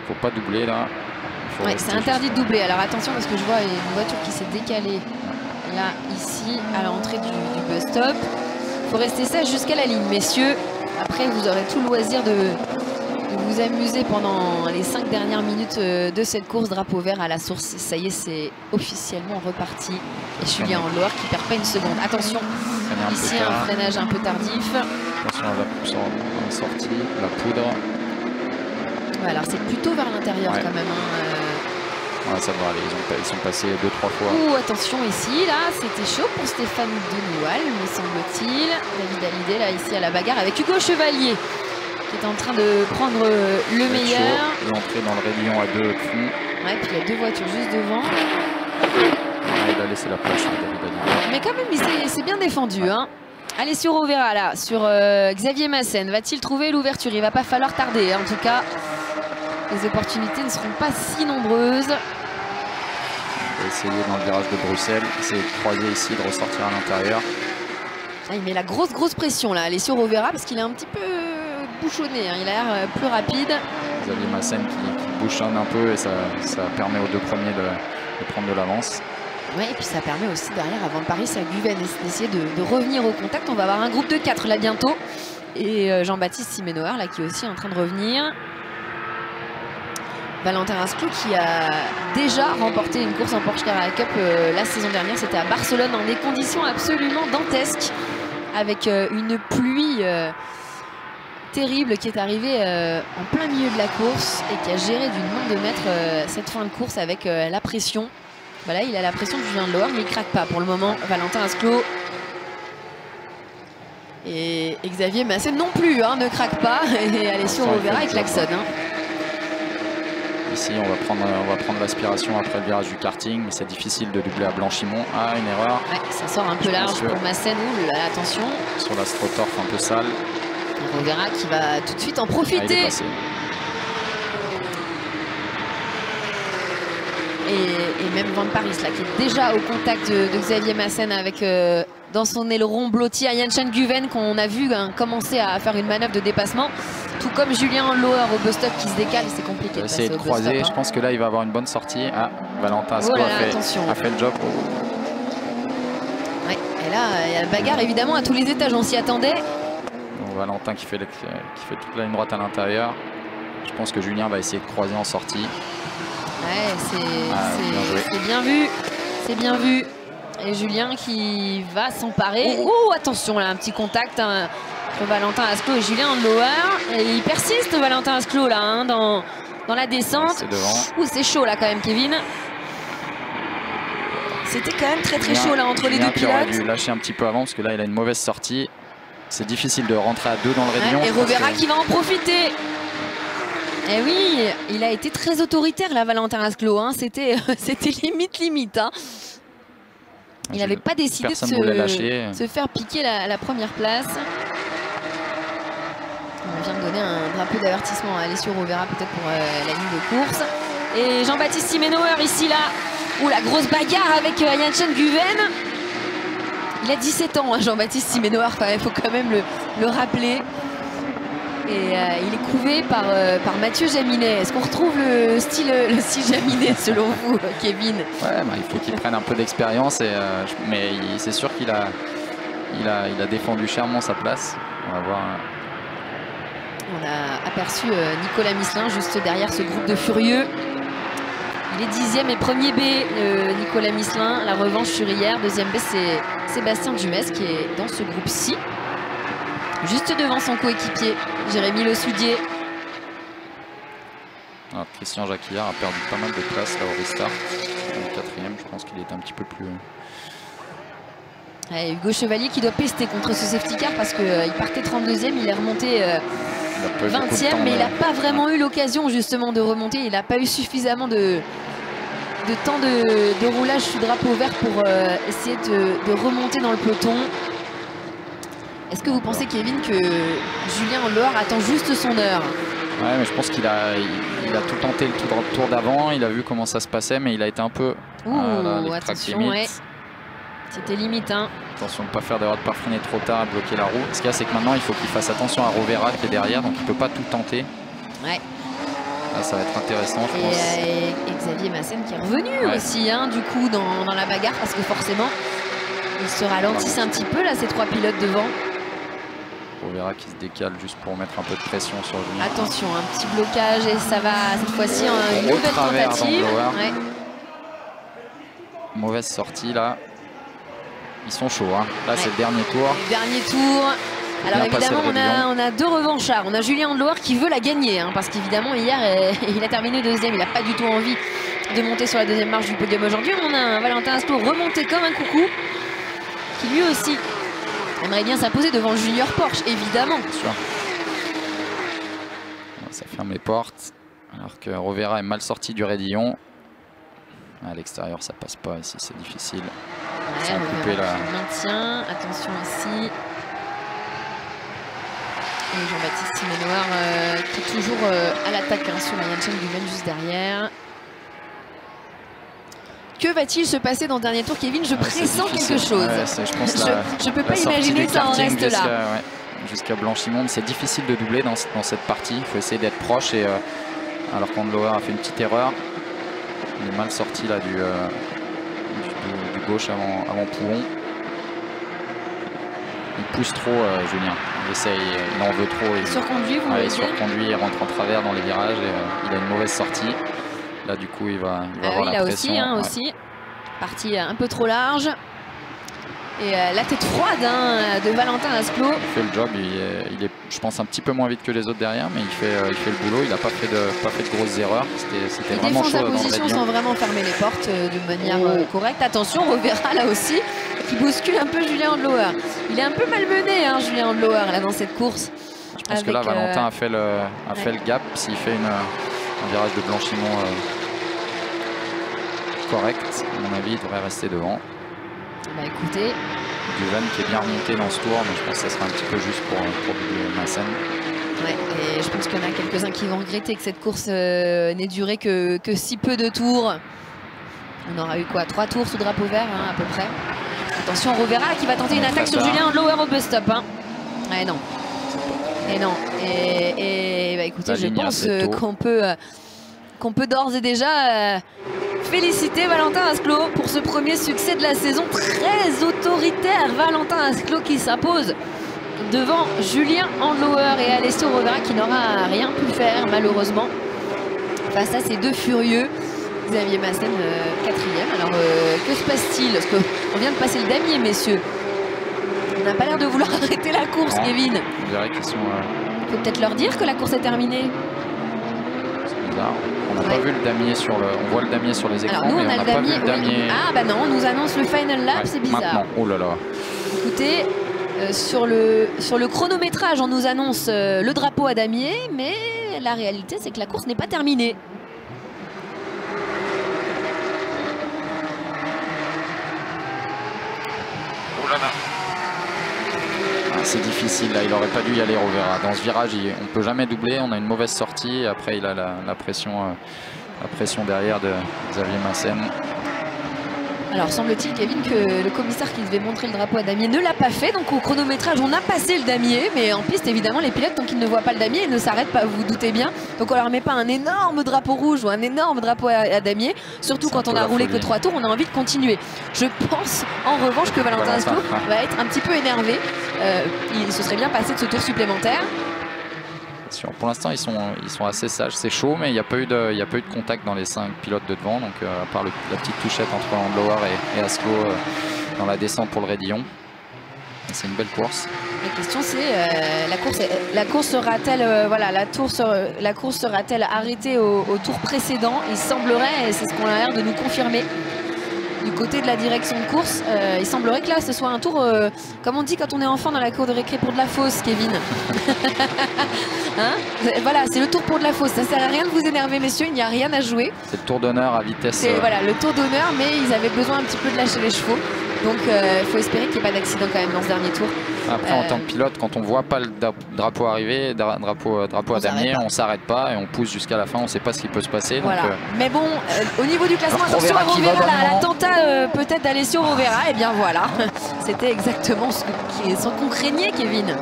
Faut pas doubler là. Ouais, c'est interdit de doubler. Alors attention parce que je vois une voiture qui s'est décalée là, ici, à l'entrée du bus stop. Il faut rester sage jusqu'à la ligne, messieurs. Après, vous aurez tout le loisir de vous amuser pendant les 5 dernières minutes de cette course. Drapeau vert à la source. Ça y est, c'est officiellement reparti. Et Julien Enloir qui perd pas une seconde. Attention, ici un freinage un peu tardif. Attention à la sortie, la poudre. Ouais, alors c'est plutôt vers l'intérieur quand même. Ouais, ça va aller, ils sont passés 2-3 fois. Ouh, attention ici, là, c'était chaud pour Stéphane Denoual, me semble-t-il. David Hallyday, là, ici à la bagarre avec Hugo Chevalier, qui est en train de prendre le meilleur. L'entrée dans le rayon à 2 fond. Ouais, puis il y a 2 voitures juste devant. Il a laissé la place à David Hallyday. Mais quand même, il s'est bien défendu. Hein. Allez, sur Rovera, là, sur Xavier Massen. Va-t-il trouver l'ouverture? Il va pas falloir tarder, hein. En tout cas. Les opportunités ne seront pas si nombreuses. On va essayer dans le virage de Bruxelles, essayer de croiser ici, de ressortir à l'intérieur. Ah, il met la grosse pression là, aller sur Rovera parce qu'il est un petit peu bouchonné. Hein. Il a l'air plus rapide. Xavier Massen qui bouchonne un peu et ça permet aux 2 premiers de prendre de l'avance. Oui, et puis ça permet aussi derrière, avant Paris, à Guven d'essayer de revenir au contact. On va avoir un groupe de 4 là bientôt. Et Jean-Baptiste Simenoir là qui est aussi en train de revenir. Valentin Asclou qui a déjà remporté une course en Porsche Carrera Cup la saison dernière. C'était à Barcelone dans des conditions absolument dantesques avec une pluie terrible qui est arrivée en plein milieu de la course et qui a géré d'une main de maître cette fin de course avec la pression. Voilà, il a la pression de Julien Lohr mais il ne craque pas pour le moment. Valentin Asclou et Xavier Massen non plus hein, ne craque pas et Alessio Rovera et klaxonne. Ici, on va prendre l'aspiration après le virage du karting, mais c'est difficile de doubler à Blanchimont. Ah, une erreur. Ouais, ça sort un peu large pour Massen. Ouh là, attention. Sur l'astroturf un peu sale. Et Rovera qui va tout de suite en profiter. Et même Van Paris là, qui est déjà au contact de Xavier Massen avec dans son aileron blotti à Janssen Guven qu'on a vu hein, commencer à faire une manœuvre de dépassement. Tout comme Julien Lohr au bus stop qui se décale, c'est compliqué. De essayer de croiser, hein. Je pense que là il va avoir une bonne sortie. Ah, Valentin Asclou a fait le job. Ouais, et là il y a la bagarre évidemment à tous les étages, on s'y attendait. Donc, Valentin qui fait toute la ligne droite à l'intérieur. Je pense que Julien va essayer de croiser en sortie. Ouais, c'est bien vu. C'est bien vu. Et Julien qui va s'emparer. Oh, attention là, un petit contact hein, entre Valentin Asclou et Julien Lohr. Et il persiste Valentin Asclou là hein, dans la descente. Ouh, c'est chaud là quand même, Kevin. C'était quand même très chaud là entre les deux pilotes. Il aurait dû lâcher un petit peu avant parce que là il a une mauvaise sortie. C'est difficile de rentrer à 2 dans le rayon. Ouais, et Rovera qui va en profiter. Et oui, il a été très autoritaire là, Valentin Asclou. Hein. C'était limite. Hein. Il n'avait pas décidé de se faire piquer la première place. On vient de donner un drapeau d'avertissement à Alessio Rovera peut-être pour la ligne de course. Et Jean-Baptiste Simenoir ici là. Ouh, la grosse bagarre avec Janssen Guven. Il a 17 ans, hein, Jean-Baptiste Simenoir, il faut quand même le rappeler. Et il est couvé par Mathieu Jaminet. Est-ce qu'on retrouve le style Jaminet selon vous, Kevin? Ouais, il faut qu'il prenne un peu d'expérience. Mais c'est sûr qu'il a défendu chèrement sa place. On va voir. On a aperçu Nicolas Misselin juste derrière ce groupe de furieux. Il est 10e et premier B, Nicolas Misselin. La revanche sur hier. Deuxième B, c'est Sébastien Dumès qui est dans ce groupe-ci. Juste devant son coéquipier, Jérémy Le Soudier. Alors, Christian Jacquillard a perdu pas mal de place là au restart. Le 4e, je pense qu'il est un petit peu plus... Hugo Chevalier qui doit pester contre ce safety car parce qu'il partait 32e, il est remonté 20e, mais il n'a pas vraiment eu l'occasion justement de remonter. Il n'a pas eu suffisamment de temps de roulage sous drapeau vert pour essayer de remonter dans le peloton. Est-ce que vous pensez, Kevin, que Julien Lohr attend juste son heure? Ouais, mais je pense qu'il a tout tenté le tour d'avant. Il a vu comment ça se passait, mais il a été un peu... attention, ouais. C'était limite, hein. Attention de ne pas faire d'erreur, de ne pas freiner trop tard, bloquer la roue. Ce qu'il y a, c'est que maintenant, il faut qu'il fasse attention à Rovera qui est derrière, donc il ne peut pas tout tenter. Ouais. Là, ça va être intéressant, je pense. Et Xavier Massen qui est revenu aussi, hein, du coup, dans la bagarre, parce que forcément, ils se ralentissent un petit peu, là, ces 3 pilotes devant. On verra qui se décale juste pour mettre un peu de pression sur Julien. Attention, un petit blocage et ça va cette fois-ci une nouvelle tentative. Ouais. Mauvaise sortie là. Ils sont chauds. Hein. Là, c'est le dernier tour. Dernier tour. Alors évidemment, on a 2 revanchards. On a Julien Andlauer qui veut la gagner, hein, parce qu'évidemment, hier, il a terminé 2e. Il n'a pas du tout envie de monter sur la 2e marche du podium aujourd'hui. On a un Valentin Asclo remonté comme un coucou, qui lui aussi aimerait bien s'imposer devant le junior Porsche, évidemment. Bien sûr. Ça ferme les portes. Alors que Rovera est mal sorti du raidillon. À l'extérieur, ça passe pas. Ici, c'est difficile. Ouais, maintien. Attention ici. Et Jean-Baptiste Simenoir qui est toujours à l'attaque, hein, sur la Yann Guven juste derrière. Que va-t-il se passer dans le dernier tour, Kevin? Je pressens quelque chose. Je peux pas imaginer que ça en reste là. Jusqu'à Blanchimonde, c'est difficile de doubler dans cette partie. Il faut essayer d'être proche. Et alors qu'Andlauer a fait une petite erreur, il est mal sorti là du gauche avant Pouhon. Il pousse trop, Julien. Il essaye, il en veut trop. Il surconduit, vous voulez dire ? Il surconduit, il rentre en travers dans les virages et il a une mauvaise sortie. Là, du coup, il va avoir la pression. Là aussi. Partie un peu trop large. Et la tête froide, hein, de Valentin Asclo. Il fait le job, il est, je pense, un petit peu moins vite que les autres derrière, mais il fait le boulot. Il n'a pas fait de grosses erreurs. C'était vraiment chaud. Il défend sa position sans vraiment fermer les portes de manière correcte. Attention, Rovera là aussi, qui bouscule un peu Julien Andlauer. Il est un peu malmené, hein, Julien Andlauer, là, dans cette course. Je pense que là, Valentin a fait le gap. S'il fait un virage de Blanchimont correct, à mon avis, il devrait rester devant. Bah écoutez, Guven qui est bien remonté dans ce tour, mais je pense que ça sera un petit peu juste pour Massen. Ouais, et je pense qu'il y en a quelques-uns qui vont regretter que cette course n'ait duré que si peu de tours. On aura eu quoi, 3 tours sous drapeau vert, hein, à peu près. Attention, Rovera qui va tenter une attaque sur Julien Andlauer au bus stop. Hein. Ouais, non. Et non. Et bah écoutez, je pense qu'on peut d'ores et déjà féliciter Valentin Asclo pour ce premier succès de la saison. Très autoritaire, Valentin Asclo qui s'impose devant Julien Andlauer et Alessio Rovera qui n'aura rien pu faire malheureusement face à ces 2 furieux. Xavier Massen 4e. Alors que se passe-t-il? Parce qu'on vient de passer le damier, messieurs. On n'a pas l'air de vouloir arrêter la course, non. Kevin. On dirait qu'ils sont... On peut peut-être leur dire que la course est terminée. C'est bizarre. On n'a pas vu le damier sur le... On voit le damier sur les écrans, alors, nous, mais on n'a pas vu le damier... Ah bah non, on nous annonce le final lap, c'est bizarre. Maintenant, oh là là. Écoutez, sur le chronométrage, on nous annonce le drapeau à damier, mais la réalité, c'est que la course n'est pas terminée. C'est difficile, là, il aurait pas dû y aller Rovera. Dans ce virage, on ne peut jamais doubler, on a une mauvaise sortie. Après, il a la pression derrière de Xavier Massen. Alors, semble-t-il, Kevin, que le commissaire qui devait montrer le drapeau à damier ne l'a pas fait. Donc, au chronométrage, on a passé le damier. Mais en piste, évidemment, les pilotes, tant qu'ils ne voient pas le damier, ils ne s'arrêtent pas, vous vous doutez bien. Donc, on leur met pas un énorme drapeau rouge ou un énorme drapeau à damier. Surtout quand on a roulé que 3 tours, on a envie de continuer. Je pense, en revanche, que Valentin Asclo va être un petit peu énervé. Il se serait bien passé de ce tour supplémentaire. Pour l'instant, ils sont assez sages. C'est chaud, mais il n'y a pas eu de contact dans les 5 pilotes de devant. Donc, à part la petite touchette entre Andlauer et Asclo dans la descente pour le raidillon. C'est une belle course. La question, c'est la course sera-t-elle la course sera-t-elle arrêtée au tour précédent? Il semblerait, et c'est ce qu'on a l'air de nous confirmer, du côté de la direction de course, il semblerait que là ce soit un tour, comme on dit quand on est enfant dans la cour de récré, pour de la fosse, Kevin. Hein, voilà, c'est le tour pour de la fosse. Ça sert à rien de vous énerver, messieurs, il n'y a rien à jouer. C'est le tour d'honneur à vitesse. C'est voilà, le tour d'honneur, mais ils avaient besoin un petit peu de lâcher les chevaux. Donc il faut espérer qu'il n'y ait pas d'accident quand même dans ce dernier tour. Après, en tant que pilote, quand on ne voit pas le drapeau arriver, drapeau à damier, on ne s'arrête pas et on pousse jusqu'à la fin. On ne sait pas ce qui peut se passer. Voilà. Donc, mais bon, au niveau du classement, attention à Rovera, l'attentat peut-être d'Alessio Rovera. Et bien voilà, c'était exactement ce qu'on craignait, Kevin.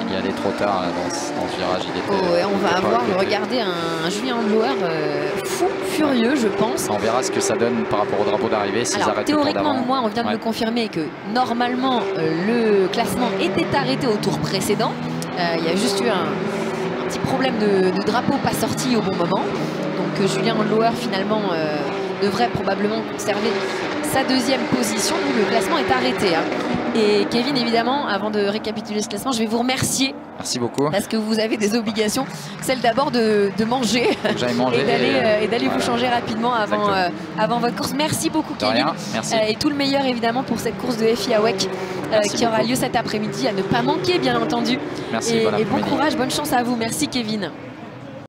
Il y allait trop tard là, dans ce virage. Il était, ouais, on va avoir, regardez, un Julien Handloer fou, furieux, je pense. On verra ce que ça donne par rapport au drapeau d'arrivée. Alors théoriquement, moi, on vient de me confirmer que normalement, le classement était arrêté au tour précédent. Il y a juste eu un petit problème de drapeau pas sorti au bon moment. Donc Julien Handloer finalement devrait probablement conserver sa deuxième position. Donc le classement est arrêté. Hein. Et Kevin, évidemment, avant de récapituler ce classement, je vais vous remercier. Merci beaucoup. Parce que vous avez des obligations. Celle d'abord de manger et d'aller vous changer rapidement avant votre course. Merci beaucoup, Kevin. Merci. Et tout le meilleur, évidemment, pour cette course de FIA WEC qui aura lieu cet après-midi, à ne pas manquer, bien entendu. Merci. Et bon courage, bonne chance à vous. Merci, Kevin.